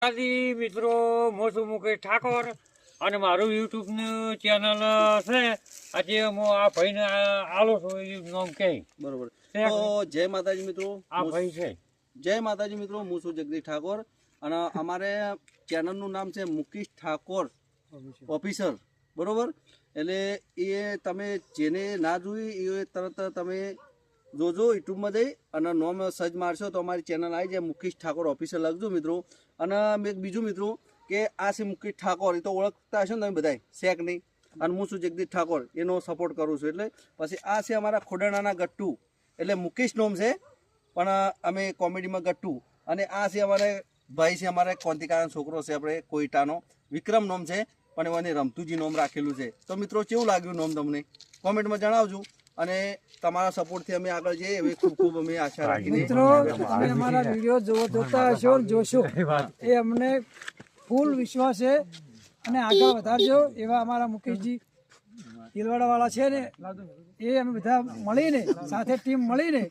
આદિ મિત્રો હું છું મુકેશ ઠાકોર અને મારું યુટ્યુબ નું ચેનલ છે. આજે હું આ ભાઈને આલો છું એ નામ કે બરોબર. તો જય માતાજી મિત્રો. આ ભાઈ છે. જય માતાજી મિત્રો, હું છું જગદીશ ઠાકોર અને અમારે ચેનલનું નામ છે મુકેશ ઠાકોર ઓફિસર. બરોબર. એટલે એ તમે જેને ના જોઈ એ તરત તમે જોજો યુટ્યુબમાં જઈ અને નોમ સર્ચ મારશો તો અમારી ચેનલ આવી જાય, મુકેશ ઠાકોર ઓફિસર લખજો મિત્રો. અને મેં બીજું મિત્રો કે આ છે મુકેશ ઠાકોર, એ તો ઓળખતા હશો ને તમે બધાય, શેક નહીં. અને હું છું જગદીશ ઠાકોર, એનો સપોર્ટ કરું છું. એટલે પછી આ છે અમારા ખોડાણાના ગટ્ટુ, એટલે મુકેશ નોમ છે પણ અમે કોમેડીમાં ગટ્ટુ. અને આ છે અમારે ભાઈ છે, અમારે કોંતિકાનો છોકરો છે આપણે કોઈટાનો, વિક્રમ નોમ છે પણ એને રમતુજી નોમ રાખેલું છે. તો મિત્રો કેવું લાગ્યું નોમ તમને કોમેન્ટમાં જણાવજો અને તમારા સપોર્ટથી અમે આગળ જઈએ એવી ખૂબ ખૂબ અમે આશા રાખીને. મિત્રો તમે અમારા વિડીયો જોતા હશો જોશો એ અમને ફૂલ વિશ્વાસ છે અને આગળ વધારજો એવા અમારા મુકેશજી તિલવાડા વાળા છે ને, એ અમે બધા મળીને સાથે ટીમ મળીને